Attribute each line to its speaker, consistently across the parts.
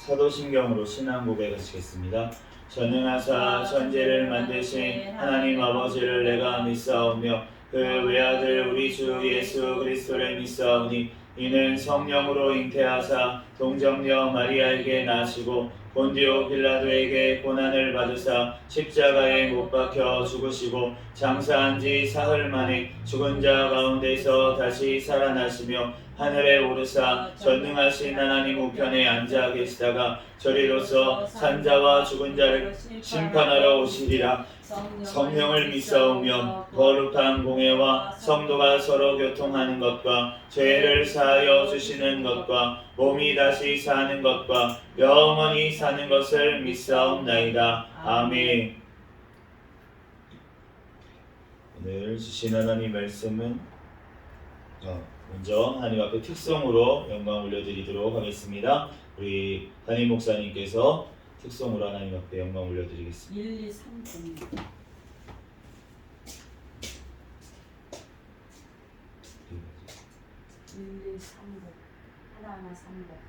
Speaker 1: 사도신경으로 신앙 고백하시겠습니다. 전능하사 천지를 만드신 하나님 아버지를 내가 믿사오며 그 외아들 우리 주 예수 그리스도를 믿사오니 이는 성령으로 잉태하사 동정녀 마리아에게 나시고 본디오 빌라도에게 고난을 받으사 십자가에 못 박혀 죽으시고 장사한 지 사흘 만에 죽은 자 가운데서 다시 살아나시며 하늘에 오르사 전능하신 하나님 우편에 앉아 계시다가 저리로서 산자와 죽은 자를 심판하러 오시리라. 성령을 믿사오며 거룩한 공회와 성도가 서로 교통하는 것과 죄를 사하여 주시는 것과 몸이 다시 사는 것과 영원히 사는 것을 믿사옵나이다. 아멘. 오늘 주신 하나님 말씀은 먼저 하나님 앞에 특성으로 영광 올려드리도록 하겠습니다. 우리 담임 목사님께서 특성으로 하나님 앞에 영광 올려드리겠습니다.
Speaker 2: 1, 2, 3번 1, 2, 3번 하나하나 3번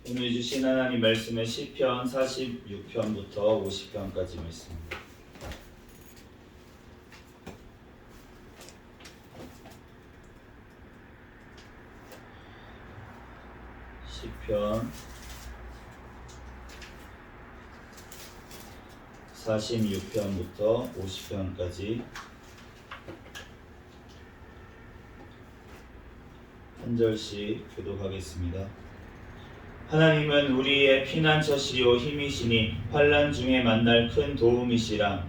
Speaker 1: 오늘 주신 하나님 말씀은 시편 46편부터 50편까지 말씀입니다. 시편 46편부터 50편까지 한 절씩 교독하겠습니다. 하나님은 우리의 피난처시요 힘이시니 환난 중에 만날 큰 도움이시라.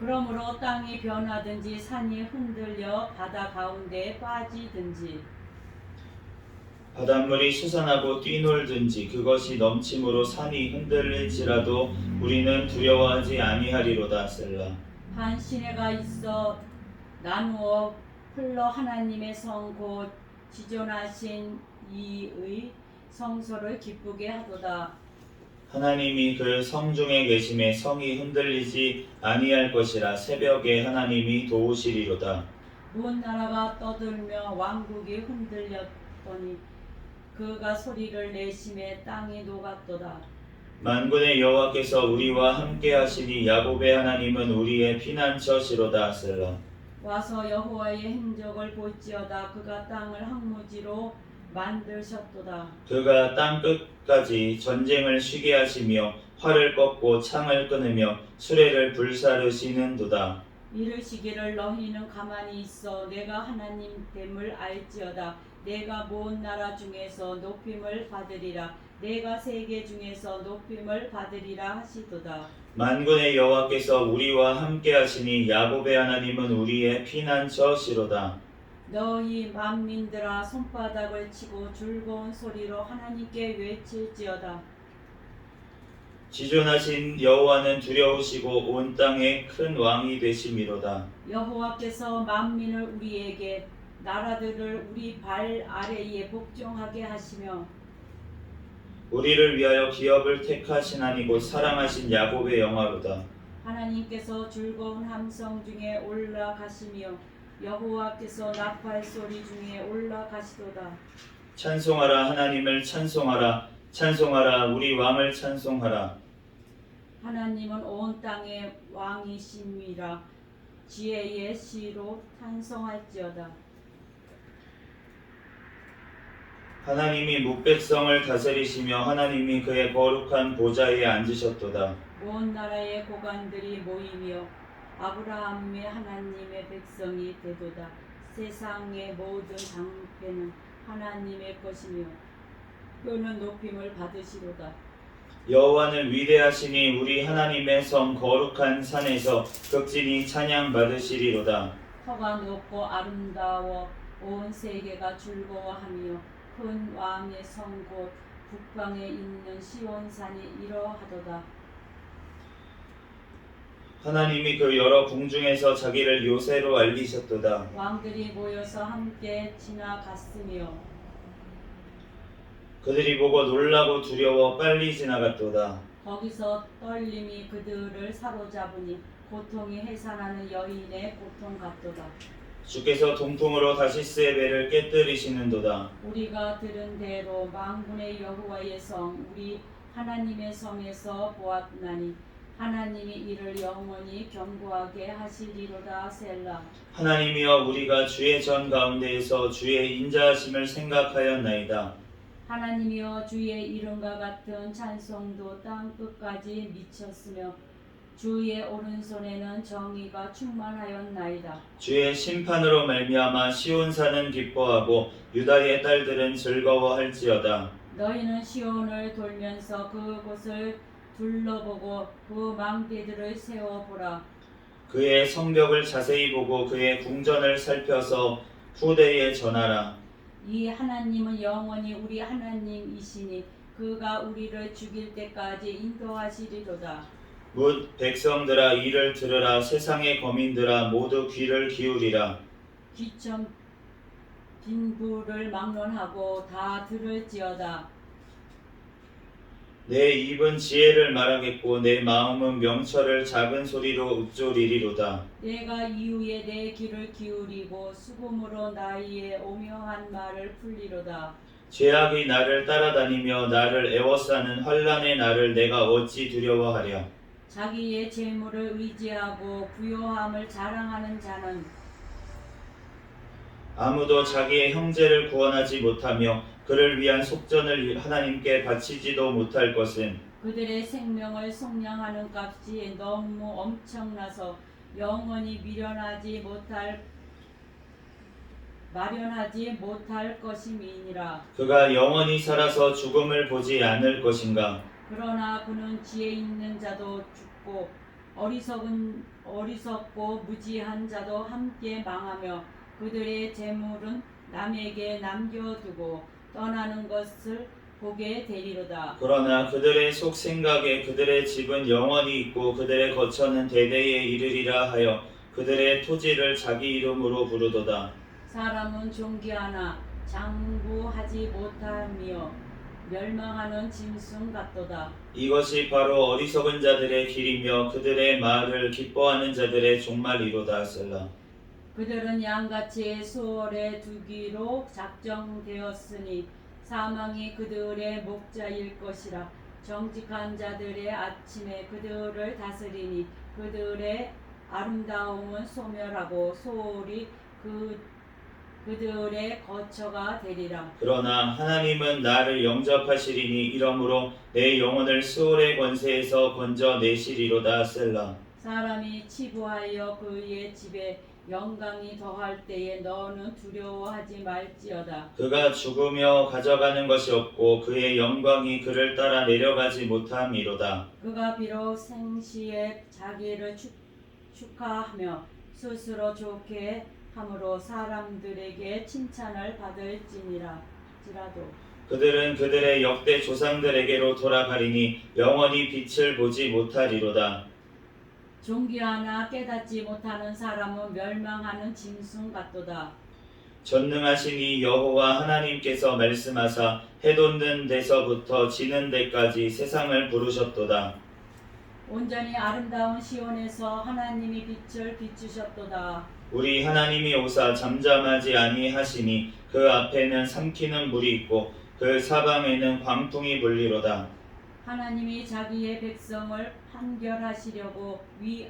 Speaker 2: 그러므로 땅이 변하든지 산이 흔들려 바다 가운데에 빠지든지
Speaker 1: 바닷물이 솟아나고 뛰놀든지 그것이 넘침으로 산이 흔들릴지라도 우리는 두려워하지 아니하리로다. 셀라.
Speaker 2: 한 시내가 있어 나누어 흘러 하나님의 성 곧 지존하신 이의 성소를 기쁘게 하도다.
Speaker 1: 하나님이 그 성중에 계심에 성이 흔들리지 아니할 것이라. 새벽에 하나님이 도우시리로다.
Speaker 2: 온 나라가 떠들며 왕국이 흔들렸더니 그가 소리를 내심에 땅이 녹았도다.
Speaker 1: 만군의 여호와께서 우리와 함께 하시니 야곱의 하나님은 우리의 피난처시로다. 셀라.
Speaker 2: 와서 여호와의 행적을 볼지어다. 그가 땅을 항무지로 만드셨도다.
Speaker 1: 그가 땅 끝까지 전쟁을 쉬게 하시며 활을 꺾고 창을 끊으며 수레를 불사르시는도다.
Speaker 2: 이르시기를 너희는 가만히 있어 내가 하나님 됨을 알지어다. 내가 모은 나라 중에서 높임을 받으리라. 내가 세계 중에서 높임을 받으리라 하시도다.
Speaker 1: 만군의 여호와께서 우리와 함께 하시니 야곱의 하나님은 우리의 피난처시로다.
Speaker 2: 너희 만민들아 손바닥을 치고 즐거운 소리로 하나님께 외칠지어다.
Speaker 1: 지존하신 여호와는 두려우시고 온 땅에 큰 왕이 되심이로다.
Speaker 2: 여호와께서 만민을 우리에게 나라들을 우리 발 아래에 복종하게 하시며
Speaker 1: 우리를 위하여 기업을 택하시나니 곧 사랑하신 야곱의 영화로다.
Speaker 2: 하나님께서 즐거운 함성 중에 올라가시며 여호와께서 나팔 소리 중에 올라가시도다.
Speaker 1: 찬송하라. 하나님을 찬송하라. 찬송하라. 우리 왕을 찬송하라.
Speaker 2: 하나님은 온 땅의 왕이심이라. 지혜의 시로 찬송할지어다.
Speaker 1: 하나님이 묵백성을 다스리시며 하나님이 그의 거룩한 보좌에 앉으셨도다.
Speaker 2: 온 나라의 고관들이 모이며 아브라함의 하나님의 백성이 되도다. 세상의 모든 방패는 하나님의 것이며 그는 높임을 받으시로다.
Speaker 1: 여호와는 위대하시니 우리 하나님의 성 거룩한 산에서 극진히 찬양 받으시리로다.
Speaker 2: 터가 높고 아름다워 온 세계가 즐거워하며 큰 왕의 성 곧 북방에 있는 시온산이 이러하도다.
Speaker 1: 하나님이 그 여러 궁중에서 자기를 요새로 알리셨도다.
Speaker 2: 왕들이 모여서 함께 지나갔으며
Speaker 1: 그들이 보고 놀라고 두려워 빨리 지나갔도다.
Speaker 2: 거기서 떨림이 그들을 사로잡으니 고통이 해산하는 여인의 고통 같도다.
Speaker 1: 주께서 동풍으로 다시스의 배를 깨뜨리시는도다.
Speaker 2: 우리가 들은 대로 만군의 여호와의 성 우리 하나님의 성에서 보았나니 하나님이 이를 영원히 견고하게 하시리로다. 셀라.
Speaker 1: 하나님이여 우리가 주의 전 가운데에서 주의 인자하심을 생각하였나이다.
Speaker 2: 하나님이여 주의 이름과 같은 찬송도 땅 끝까지 미쳤으며 주의 오른손에는 정의가 충만하였나이다.
Speaker 1: 주의 심판으로 말미암아 시온산은 기뻐하고 유다의 딸들은 즐거워할지어다.
Speaker 2: 너희는 시온을 돌면서 그곳을 둘러보고 그 망대들을 세워보라.
Speaker 1: 그의 성벽을 자세히 보고 그의 궁전을 살펴서 후대에 전하라.
Speaker 2: 이 하나님은 영원히 우리 하나님이시니 그가 우리를 죽일 때까지 인도하시리로다.
Speaker 1: 뭇 백성들아 이를 들으라. 세상의 거민들아 모두 귀를 기울이라.
Speaker 2: 귀천 빈부를 막론하고 다 들을지어다.
Speaker 1: 내 입은 지혜를 말하겠고 내 마음은 명철을 작은 소리로 읊조리리로다.
Speaker 2: 내가 이후에 내 귀를 기울이고 수금으로 나의 오묘한 말을 풀리로다.
Speaker 1: 죄악이 나를 따라다니며 나를 애워싸는 환난의 날을 내가 어찌 두려워하랴.
Speaker 2: 자기의 재물을 의지하고 부요함을 자랑하는 자는
Speaker 1: 아무도 자기의 형제를 구원하지 못하며 그를 위한 속전을 하나님께 바치지도 못할 것은
Speaker 2: 그들의 생명을 속량하는 값이 너무 엄청나서 영원히 마련하지 못할 것임이니라.
Speaker 1: 그가 영원히 살아서 죽음을 보지 않을 것인가.
Speaker 2: 그러나 그는 지혜 있는 자도 죽고 어리석고 무지한 자도 함께 망하며 그들의 재물은 남에게 남겨두고 떠나는 것을 보게 되리로다.
Speaker 1: 그러나 그들의 속 생각에 그들의 집은 영원히 있고 그들의 거처는 대대에 이르리라 하여 그들의 토지를 자기 이름으로 부르도다.
Speaker 2: 사람은 존귀하나 장구하지 못하며 멸망하는 짐승 같도다.
Speaker 1: 이것이 바로 어리석은 자들의 길이며 그들의 말을 기뻐하는 자들의 종말이로다. 셀라.
Speaker 2: 그들은 양같이 수월에 두기로 작정되었으니 사망이 그들의 목자일 것이라. 정직한 자들의 아침에 그들을 다스리니 그들의 아름다움은 소멸하고 소홀히 그들의 거처가 되리라.
Speaker 1: 그러나 하나님은 나를 영접하시리니 이러므로 내 영혼을 수월의 권세에서 건져내시리로다. 셀라.
Speaker 2: 사람이 치부하여 그의 집에 영광이 더할 때에 너는 두려워하지 말지어다.
Speaker 1: 그가 죽으며 가져가는 것이 없고 그의 영광이 그를 따라 내려가지 못함이로다.
Speaker 2: 그가 비록 생시에 자기를 축하하며 스스로 좋게 함으로 사람들에게 칭찬을 받을지라도
Speaker 1: 그들은 그들의 역대 조상들에게로 돌아가리니 영원히 빛을 보지 못하리로다.
Speaker 2: 존귀하나 깨닫지 못하는 사람은 멸망하는 짐승 같도다.
Speaker 1: 전능하신 이 여호와 하나님께서 말씀하사 해 돋는 데서부터 지는 데까지 세상을 부르셨도다.
Speaker 2: 온전히 아름다운 시온에서 하나님이 빛을 비추셨도다.
Speaker 1: 우리 하나님이 오사 잠잠하지 아니하시니 그 앞에는 삼키는 물이 있고 그 사방에는 광풍이 불리로다.
Speaker 2: 하나님이 자기의 백성을 판결하시려고 위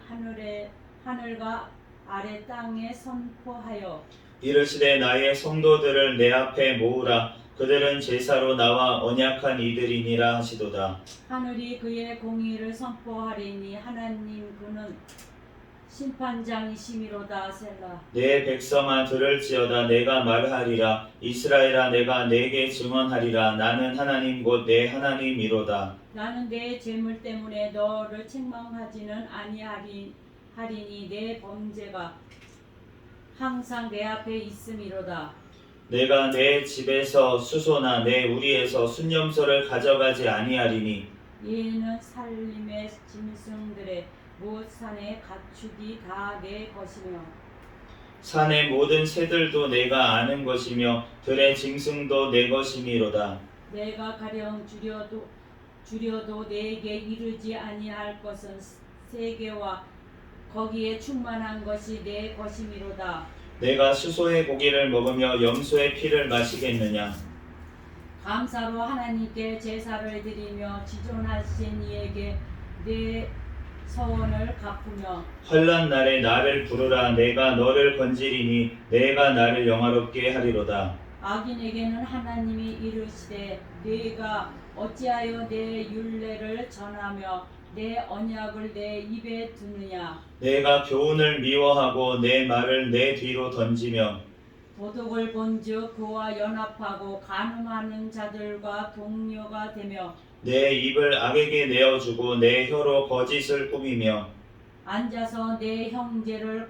Speaker 2: 하늘과 아래 땅에 선포하여
Speaker 1: 이르시되 나의 성도들을 내 앞에 모으라. 그들은 제사로 나와 언약한 이들이니라 하시도다.
Speaker 2: 하늘이 그의 공의를 선포하리니 하나님 그는 심판장이시미로다. 셀라.
Speaker 1: 내 백성아 들을지어다. 내가 말하리라. 이스라엘아 내가 내게 증언하리라. 나는 하나님 곧 내 하나님이로다.
Speaker 2: 나는 내 재물 때문에 너를 책망하지는 아니하리니 내 범죄가 항상 내 앞에 있음이로다.
Speaker 1: 내가 내 집에서 수소나 내 우리에서 순념소를 가져가지 아니하리니
Speaker 2: 이는 살림의 짐승들의 무엇 산의 가축이 다 내 것이며
Speaker 1: 산의 모든 새들도 내가 아는 것이며 들의 짐승도 내 것이미로다.
Speaker 2: 내가 가령 주려도 내게 이르지 아니할 것은 세계와 거기에 충만한 것이 내 것이미로다.
Speaker 1: 내가 수소의 고기를 먹으며 염소의 피를 마시겠느냐.
Speaker 2: 감사로 하나님께 제사를 드리며 지존하신 이에게 내 서원을 갚으며
Speaker 1: 환난 날에 나를 부르라. 내가 너를 건지리니 내가 나를 영화롭게 하리로다.
Speaker 2: 악인에게는 하나님이 이르시되 네가 어찌하여 내 율례를 전하며 내 언약을 내 입에 두느냐.
Speaker 1: 내가 교훈을 미워하고 내 말을 내 뒤로 던지며
Speaker 2: 도둑을 본즉 그와 연합하고 간음하는 자들과 동료가 되며
Speaker 1: 내 입을 악에게 내어주고 내 혀로 거짓을 꾸미며
Speaker 2: 앉아서 내 형제를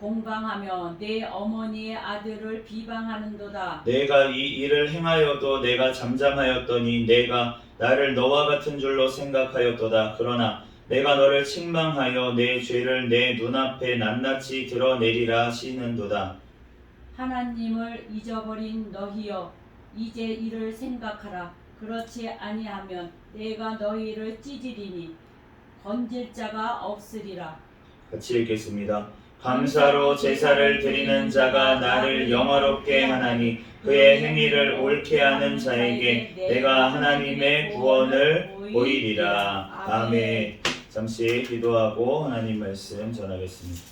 Speaker 2: 공방하며 내 어머니의 아들을 비방하는도다.
Speaker 1: 내가 이 일을 행하여도 내가 잠잠하였더니 내가 나를 너와 같은 줄로 생각하였도다. 그러나 내가 너를 책망하여 내 죄를 내 눈앞에 낱낱이 드러내리라 하시는도다.
Speaker 2: 하나님을 잊어버린 너희여 이제 이를 생각하라. 그렇지 아니하면 내가 너희를 찢으리니 건질 자가 없으리라.
Speaker 1: 같이 읽겠습니다. 감사로 제사를 드리는 자가 나를 영화롭게 하나니 그의 행위를 옳게 하는 자에게 내가 하나님의 구원을 보이리라. 아멘. 잠시 기도하고 하나님 말씀 전하겠습니다.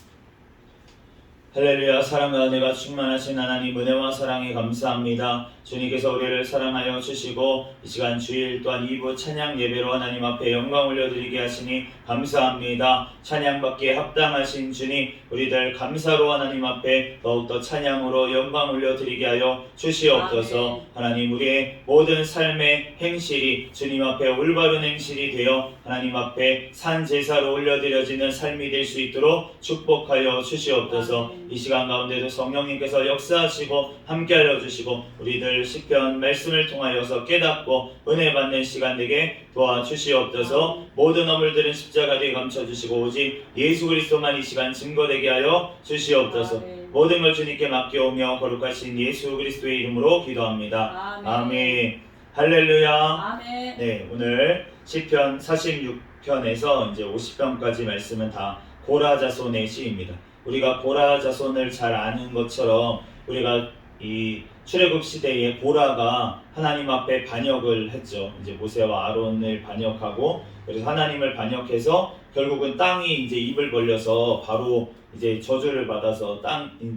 Speaker 1: 할렐루야. 사랑과 은혜가 충만하신 하나님, 은혜와 사랑에 감사합니다. 주님께서 우리를 사랑하여 주시고 이 시간 주일 또한 2부 찬양 예배로 하나님 앞에 영광 올려드리게 하시니 감사합니다. 찬양받기에 합당하신 주님, 우리들 감사로 하나님 앞에 더욱더 찬양으로 영광 올려드리게 하여 주시옵소서. 하나님, 우리의 모든 삶의 행실이 주님 앞에 올바른 행실이 되어 하나님 앞에 산 제사로 올려드려지는 삶이 될 수 있도록 축복하여 주시옵소서. 이 시간 가운데도 성령님께서 역사하시고 함께하여 주시고 우리들 시편 말씀을 통하여서 깨닫고 은혜 받는 시간 되게 도와주시옵소서. 모든 허물들은 십자가 뒤에 감춰주시고 오직 예수 그리스도만 이 시간 증거되게 하여 주시옵소서. 모든 걸 주님께 맡겨오며 거룩하신 예수 그리스도의 이름으로 기도합니다. 아멘. 할렐루야.
Speaker 2: 아멘.
Speaker 1: 네, 오늘 시편 46편에서 이제 50편까지 말씀은 다 고라 자손의 시입니다. 우리가 고라 자손을 잘 아는 것처럼 우리가 이 출애굽 시대에 고라가 하나님 앞에 반역을 했죠. 이제 모세와 아론을 반역하고 그래서 하나님을 반역해서 결국은 땅이 이제 입을 벌려서 바로 이제 저주를 받아서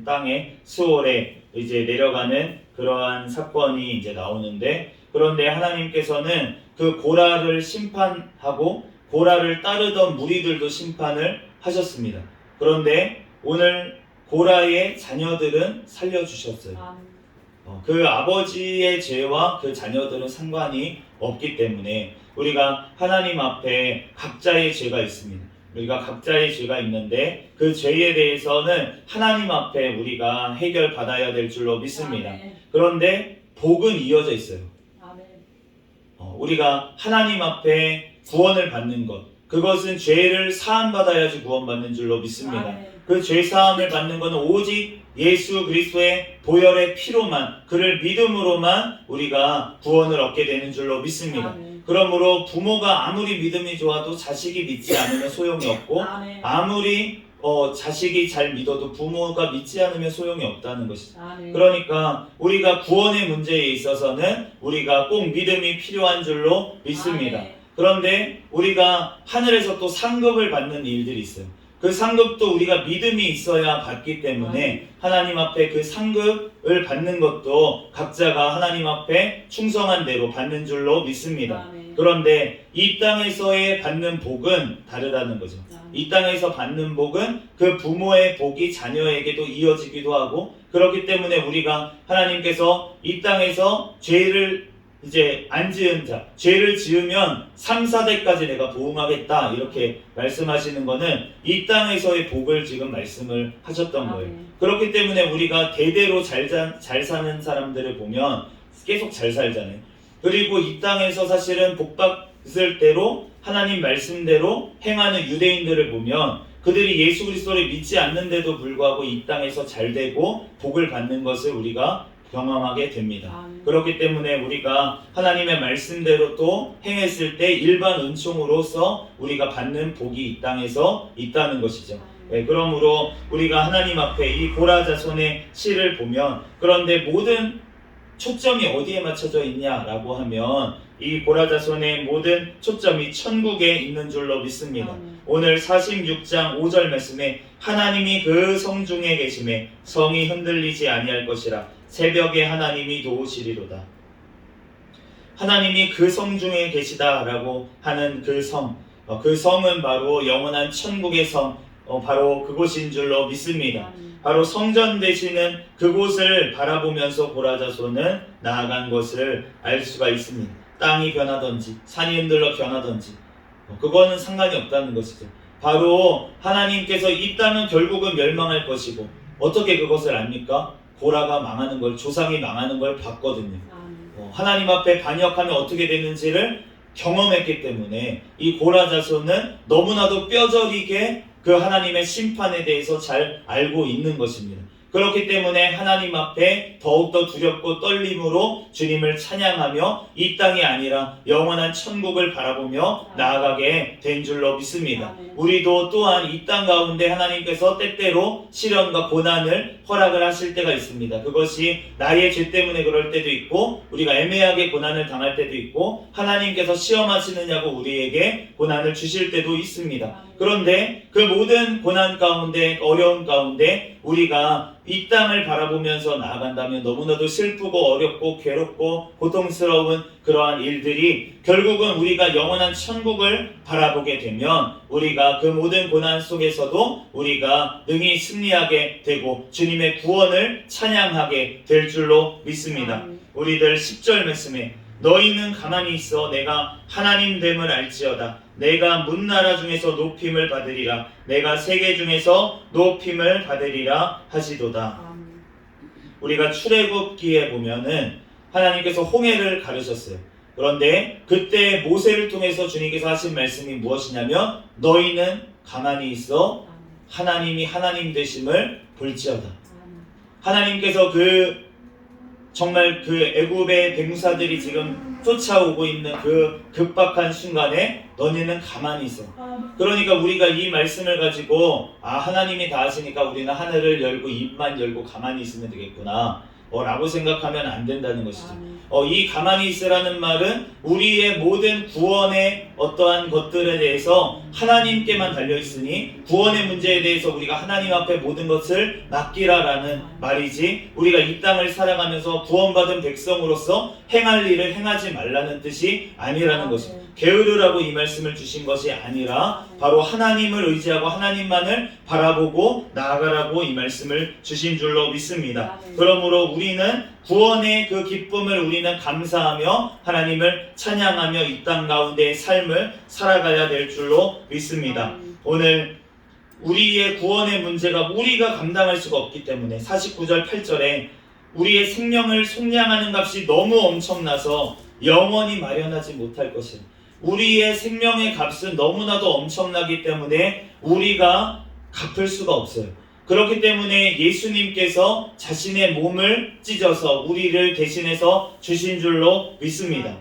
Speaker 1: 땅에 수월에 이제 내려가는 그러한 사건이 이제 나오는데, 그런데 하나님께서는 그 고라를 심판하고 고라를 따르던 무리들도 심판을 하셨습니다. 그런데 오늘 고라의 자녀들은 살려주셨어요. 그 아버지의 죄와 그 자녀들은 상관이 없기 때문에 우리가 하나님 앞에 각자의 죄가 있습니다. 우리가 각자의 죄가 있는데 그 죄에 대해서는 하나님 앞에 우리가 해결받아야 될 줄로 믿습니다. 그런데 복은 이어져 있어요. 우리가 하나님 앞에 구원을 받는 것, 그것은 죄를 사함받아야지 구원받는 줄로 믿습니다. 그 죄사함을 받는 것은 오직 예수 그리스도의 보혈의 피로만, 그를 믿음으로만 우리가 구원을 얻게 되는 줄로 믿습니다. 그러므로 부모가 아무리 믿음이 좋아도 자식이 믿지 않으면 소용이 없고, 아무리 자식이 잘 믿어도 부모가 믿지 않으면 소용이 없다는 것이죠. 그러니까 우리가 구원의 문제에 있어서는 우리가 꼭 믿음이 필요한 줄로 믿습니다. 그런데 우리가 하늘에서 또 상급을 받는 일들이 있어요. 그 상급도 우리가 믿음이 있어야 받기 때문에 하나님 앞에 그 상급을 받는 것도 각자가 하나님 앞에 충성한 대로 받는 줄로 믿습니다. 그런데 이 땅에서의 받는 복은 다르다는 거죠. 이 땅에서 받는 복은 그 부모의 복이 자녀에게도 이어지기도 하고, 그렇기 때문에 우리가 하나님께서 이 땅에서 죄를 이제 안 지은 자, 죄를 지으면 3, 4대까지 내가 보응하겠다 이렇게 말씀하시는 거는 이 땅에서의 복을 지금 말씀을 하셨던 거예요. 그렇기 때문에 우리가 대대로 잘 사는 사람들을 보면 계속 잘 살잖아요. 그리고 이 땅에서 사실은 복받을 대로 하나님 말씀대로 행하는 유대인들을 보면 그들이 예수 그리스도를 믿지 않는데도 불구하고 이 땅에서 잘 되고 복을 받는 것을 우리가 경험하게 됩니다. 그렇기 때문에 우리가 하나님의 말씀대로 또 행했을 때 일반 은총으로서 우리가 받는 복이 이 땅에서 있다는 것이죠. 그러므로 우리가 하나님 앞에 이 고라 자손의 시를 보면, 그런데 모든 초점이 어디에 맞춰져 있냐라고 하면 이 고라 자손의 모든 초점이 천국에 있는 줄로 믿습니다. 오늘 46장 5절 말씀에 하나님이 그 성중에 계심에 성이 흔들리지 아니할 것이라 새벽에 하나님이 도우시리로다. 하나님이 그 성중에 계시다라고 하는 그 성, 그 성은 바로 영원한 천국의 성, 바로 그곳인 줄로 믿습니다. 바로 성전 되시는 그곳을 바라보면서 고라 자손은 나아간 것을 알 수가 있습니다. 땅이 변하든지 산이 흔들려 변하든지 그거는 상관이 없다는 것이죠. 바로 하나님께서 이 땅은 결국은 멸망할 것이고, 어떻게 그것을 압니까? 고라가 망하는 걸, 조상이 망하는 걸 봤거든요. 하나님 앞에 반역하면 어떻게 되는지를 경험했기 때문에 이 고라 자손은 너무나도 뼈저리게 그 하나님의 심판에 대해서 잘 알고 있는 것입니다. 그렇기 때문에 하나님 앞에 더욱더 두렵고 떨림으로 주님을 찬양하며 이 땅이 아니라 영원한 천국을 바라보며 나아가게 된 줄로 믿습니다. 우리도 또한 이 땅 가운데 하나님께서 때때로 시련과 고난을 허락을 하실 때가 있습니다. 그것이 나의 죄 때문에 그럴 때도 있고 우리가 애매하게 고난을 당할 때도 있고 하나님께서 시험하시느냐고 우리에게 고난을 주실 때도 있습니다. 그런데 그 모든 고난 가운데 어려움 가운데 우리가 이 땅을 바라보면서 나아간다면 너무나도 슬프고 어렵고 괴롭고 고통스러운 그러한 일들이 결국은 우리가 영원한 천국을 바라보게 되면 우리가 그 모든 고난 속에서도 우리가 능히 승리하게 되고 주님의 구원을 찬양하게 될 줄로 믿습니다. 우리들 10절 말씀에 너희는 가만히 있어 내가 하나님 됨을 알지어다. 내가 문나라 중에서 높임을 받으리라. 내가 세계 중에서 높임을 받으리라 하시도다. 우리가 출애굽기에 보면은 하나님께서 홍해를 가르셨어요. 그런데 그때 모세를 통해서 주님께서 하신 말씀이 무엇이냐면 너희는 가만히 있어 하나님이 하나님 되심을 볼지어다. 하나님께서 정말 그 애굽의 백무사들이 지금 쫓아오고 있는 그 급박한 순간에 너희는 가만히 있어. 그러니까 우리가 이 말씀을 가지고 하나님이 다 하시니까 우리는 하늘을 열고 입만 열고 가만히 있으면 되겠구나 라고 생각하면 안 된다는 것이죠. 이 가만히 있으라는 말은 우리의 모든 구원의 어떠한 것들에 대해서 하나님께만 달려있으니 구원의 문제에 대해서 우리가 하나님 앞에 모든 것을 맡기라라는 말이지 우리가 이 땅을 살아가면서 구원받은 백성으로서 행할 일을 행하지 말라는 뜻이 아니라는 것입니다. 게으르라고 이 말씀을 주신 것이 아니라 바로 하나님을 의지하고 하나님만을 바라보고 나아가라고 이 말씀을 주신 줄로 믿습니다. 그러므로 우리는 구원의 그 기쁨을 우리는 감사하며 하나님을 찬양하며 이 땅 가운데의 삶을 살아가야 될 줄로 믿습니다. 오늘 우리의 구원의 문제가 우리가 감당할 수가 없기 때문에 49절 8절에 우리의 생명을 속량하는 값이 너무 엄청나서 영원히 마련하지 못할 것이라. 우리의 생명의 값은 너무나도 엄청나기 때문에 우리가 갚을 수가 없어요. 그렇기 때문에 예수님께서 자신의 몸을 찢어서 우리를 대신해서 주신 줄로 믿습니다.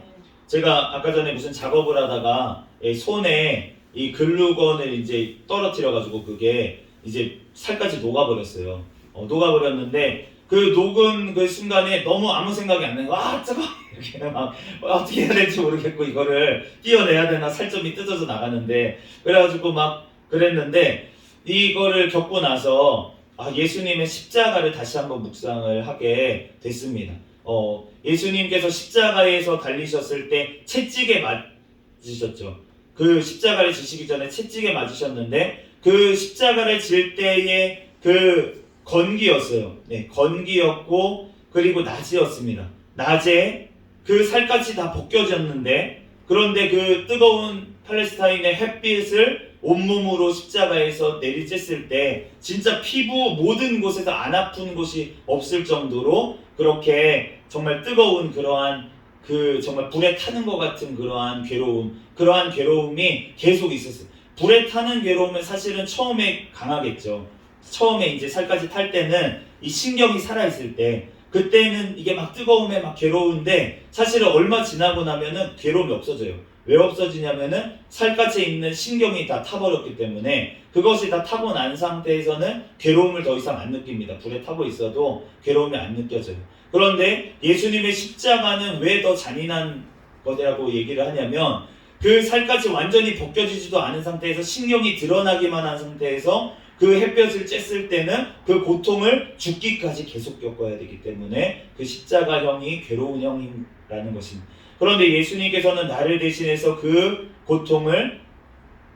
Speaker 1: 제가 아까 전에 무슨 작업을 하다가 손에 이 글루건을 이제 떨어뜨려가지고 그게 이제 살까지 녹아버렸어요. 녹아버렸는데 그 녹은 그 순간에 너무 아무 생각이 안 나는 거야. 뜨거! 이렇게 막 어떻게 해야 될지 모르겠고 이거를 띄어내야 되나 살점이 뜯어져 나가는데 그래가지고 막 그랬는데 이거를 겪고 나서 예수님의 십자가를 다시 한번 묵상을 하게 됐습니다. 예수님께서 십자가에서 달리셨을 때 채찍에 맞으셨죠. 그 십자가를 지시기 전에 채찍에 맞으셨는데 그 십자가를 질 때의 그 건기였어요. 네, 건기였고 그리고 낮이었습니다. 낮에 그 살갗이 다 벗겨졌는데 그런데 그 뜨거운 팔레스타인의 햇빛을 온몸으로 십자가에서 내리쬐을 때 진짜 피부 모든 곳에서 안 아픈 곳이 없을 정도로 그렇게 정말 뜨거운 그러한 정말 불에 타는 것 같은 그러한 괴로움이 계속 있었어요. 불에 타는 괴로움은 사실은 처음에 강하겠죠. 처음에 이제 살까지 탈 때는 이 신경이 살아있을 때 그때는 이게 막 뜨거움에 막 괴로운데 사실은 얼마 지나고 나면은 괴로움이 없어져요. 왜 없어지냐면은 살갗에 있는 신경이 다 타버렸기 때문에 그것이 다 타고 난 상태에서는 괴로움을 더 이상 안 느낍니다. 불에 타고 있어도 괴로움이 안 느껴져요. 그런데 예수님의 십자가는 왜 더 잔인한 거라고 얘기를 하냐면 그 살갗이 완전히 벗겨지지도 않은 상태에서 신경이 드러나기만 한 상태에서 그 햇볕을 쬐을 때는 그 고통을 죽기까지 계속 겪어야 되기 때문에 그 십자가형이 괴로운 형이라는 것입니다. 그런데 예수님께서는 나를 대신해서 그 고통을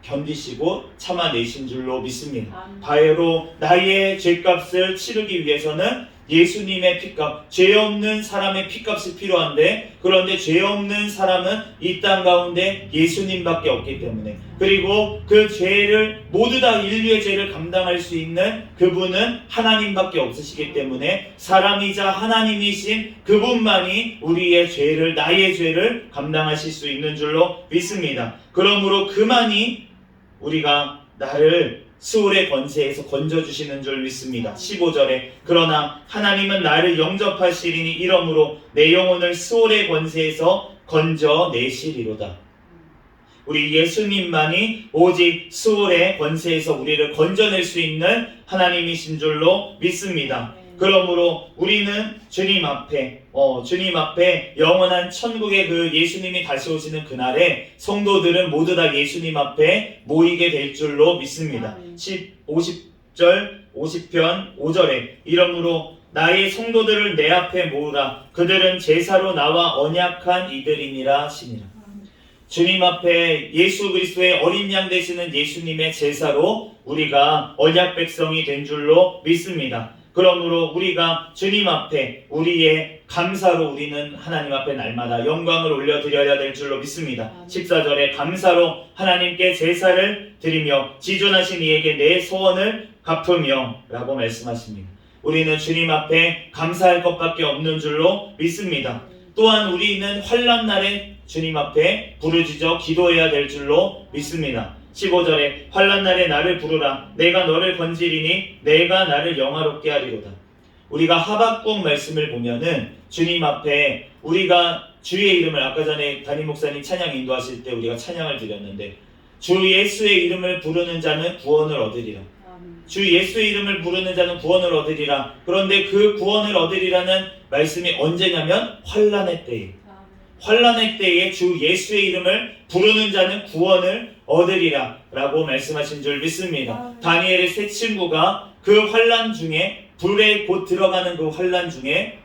Speaker 1: 견디시고 참아내신 줄로 믿습니다. 바로 나의 죄값을 치르기 위해서는 예수님의 피값, 죄 없는 사람의 피값이 필요한데 그런데 죄 없는 사람은 이 땅 가운데 예수님밖에 없기 때문에 그리고 그 죄를 모두 다 인류의 죄를 감당할 수 있는 그분은 하나님밖에 없으시기 때문에 사람이자 하나님이신 그분만이 우리의 죄를 나의 죄를 감당하실 수 있는 줄로 믿습니다. 그러므로 그만이 우리가 나를 수월의 권세에서 건져주시는 줄 믿습니다. 15절에 그러나 하나님은 나를 영접하시리니 이러므로 내 영혼을 수월의 권세에서 건져내시리로다. 우리 예수님만이 오직 수월의 권세에서 우리를 건져낼 수 있는 하나님이신 줄로 믿습니다. 그러므로 우리는 주님 앞에 영원한 천국의 그 예수님이 다시 오시는 그날에 성도들은 모두 다 예수님 앞에 모이게 될 줄로 믿습니다. 50절 50편 5절에 이러므로 나의 성도들을 내 앞에 모으라. 그들은 제사로 나와 언약한 이들이니라 하시니라. 주님 앞에 예수 그리스도의 어린 양 되시는 예수님의 제사로 우리가 언약 백성이 된 줄로 믿습니다. 그러므로 우리가 주님 앞에 우리의 감사로 우리는 하나님 앞에 날마다 영광을 올려드려야 될 줄로 믿습니다. 14절에 감사로 하나님께 제사를 드리며 지존하신 이에게 내 소원을 갚으며 라고 말씀하십니다. 우리는 주님 앞에 감사할 것밖에 없는 줄로 믿습니다. 또한 우리는 환난 날에 주님 앞에 부르짖어 기도해야 될 줄로 믿습니다. 15절에 환난 날에 나를 부르라. 내가 너를 건지리니 내가 나를 영화롭게 하리로다. 우리가 하박국 말씀을 보면은 주님 앞에 우리가 주의 이름을 아까 전에 담임 목사님 찬양 인도하실 때 우리가 찬양을 드렸는데 주 예수의 이름을 부르는 자는 구원을 얻으리라. 주 예수의 이름을 부르는 자는 구원을 얻으리라. 그런데 그 구원을 얻으리라는 말씀이 언제냐면 환난의 때에 환난의 때에 주 예수의 이름을 부르는 자는 구원을 얻으리라 라고 말씀하신 줄 믿습니다. 다니엘의 세 친구가 그 환난 중에 불에 곧 들어가는 그 환난 중에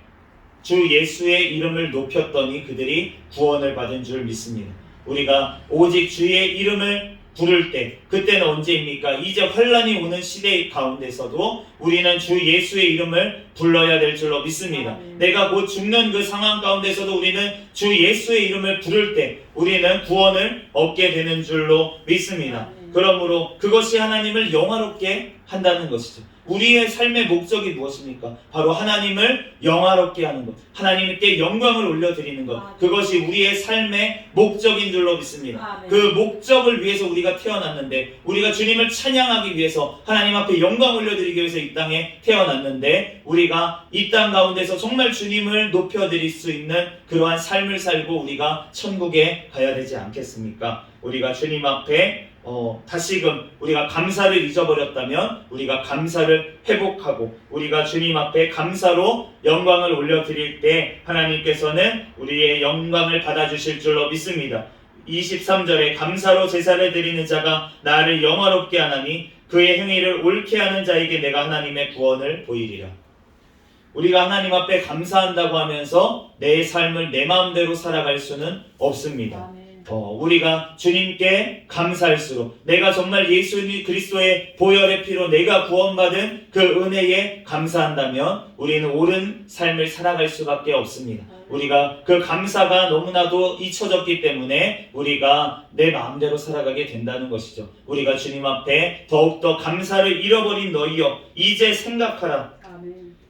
Speaker 1: 주 예수의 이름을 높였더니 그들이 구원을 받은 줄 믿습니다. 우리가 오직 주의 이름을 부를 때 그때는 언제입니까? 이제 환난이 오는 시대 가운데서도 우리는 주 예수의 이름을 불러야 될 줄로 믿습니다. 내가 곧 죽는 그 상황 가운데서도 우리는 주 예수의 이름을 부를 때 우리는 구원을 얻게 되는 줄로 믿습니다. 그러므로 그것이 하나님을 영화롭게 한다는 것이죠. 우리의 삶의 목적이 무엇입니까? 바로 하나님을 영화롭게 하는 것, 하나님께 영광을 올려드리는 것, 그것이 우리의 삶의 목적인 줄로 믿습니다. 그 목적을 위해서 우리가 태어났는데, 우리가 주님을 찬양하기 위해서 하나님 앞에 영광 올려드리기 위해서 이 땅에 태어났는데, 우리가 이 땅 가운데서 정말 주님을 높여드릴 수 있는 그러한 삶을 살고 우리가 천국에 가야 되지 않겠습니까? 우리가 주님 앞에 다시금 우리가 감사를 잊어버렸다면 우리가 감사를 회복하고 우리가 주님 앞에 감사로 영광을 올려드릴 때 하나님께서는 우리의 영광을 받아주실 줄로 믿습니다. 23절에 감사로 제사를 드리는 자가 나를 영화롭게 하나니 그의 행위를 옳게 하는 자에게 내가 하나님의 구원을 보이리라. 우리가 하나님 앞에 감사한다고 하면서 내 삶을 내 마음대로 살아갈 수는 없습니다. 우리가 주님께 감사할수록 내가 정말 예수 그리스도의 보혈의 피로 내가 구원받은 그 은혜에 감사한다면 우리는 옳은 삶을 살아갈 수밖에 없습니다. 우리가 그 감사가 너무나도 잊혀졌기 때문에 우리가 내 마음대로 살아가게 된다는 것이죠. 우리가 주님 앞에 더욱더 감사를 잃어버린 너희여 이제 생각하라.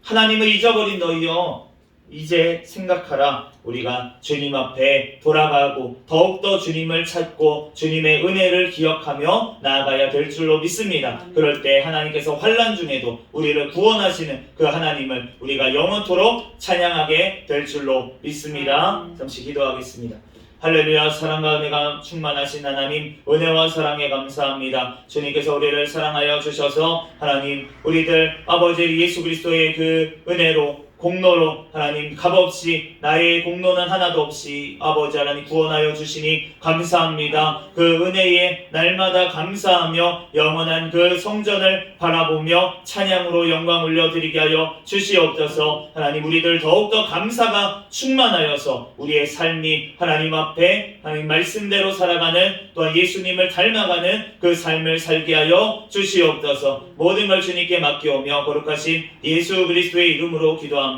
Speaker 1: 하나님을 잊어버린 너희여 이제 생각하라. 우리가 주님 앞에 돌아가고 더욱더 주님을 찾고 주님의 은혜를 기억하며 나아가야 될 줄로 믿습니다. 그럴 때 하나님께서 환난 중에도 우리를 구원하시는 그 하나님을 우리가 영원토록 찬양하게 될 줄로 믿습니다. 잠시 기도하겠습니다. 할렐루야. 사랑과 은혜가 충만하신 하나님, 은혜와 사랑에 감사합니다. 주님께서 우리를 사랑하여 주셔서 하나님 우리들 아버지 예수 그리스도의 그 은혜로 공로로 하나님 값없이 나의 공로는 하나도 없이 아버지 하나님 구원하여 주시니 감사합니다. 그 은혜에 날마다 감사하며 영원한 그 성전을 바라보며 찬양으로 영광 올려드리게 하여 주시옵소서. 하나님 우리들 더욱더 감사가 충만하여서 우리의 삶이 하나님 앞에 하나님 말씀대로 살아가는 또한 예수님을 닮아가는 그 삶을 살게 하여 주시옵소서. 모든 걸 주님께 맡겨오며 거룩하신 예수 그리스도의 이름으로 기도합니다.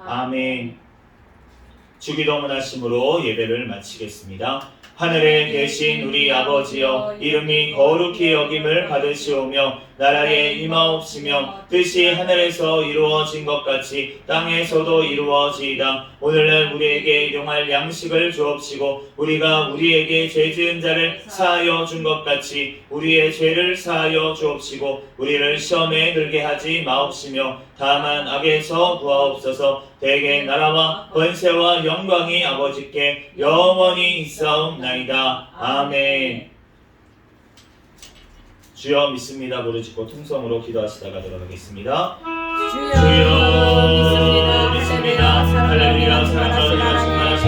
Speaker 1: 아멘. 주기도문 하심으로 예배를 마치겠습니다. 하늘에 계신 우리 아버지여 이름이 거룩히 여김을 받으시오며 나라에 임하옵시며 뜻이 하늘에서 이루어진 것 같이 땅에서도 이루어지이다. 오늘날 우리에게 일용할 양식을 주옵시고 우리가 우리에게 죄 지은 자를 사하여 준 것 같이 우리의 죄를 사하여 주옵시고 우리를 시험에 들게 하지 마옵시며 다만 악에서 구하옵소서. 대개 나라와 권세와 영광이 아버지께 영원히 있사옵나이다. 아멘. 주여 믿습니다. 무릎 짚고 통성으로 기도하시다 가도록 하겠습니다.
Speaker 2: 주여 믿습니다.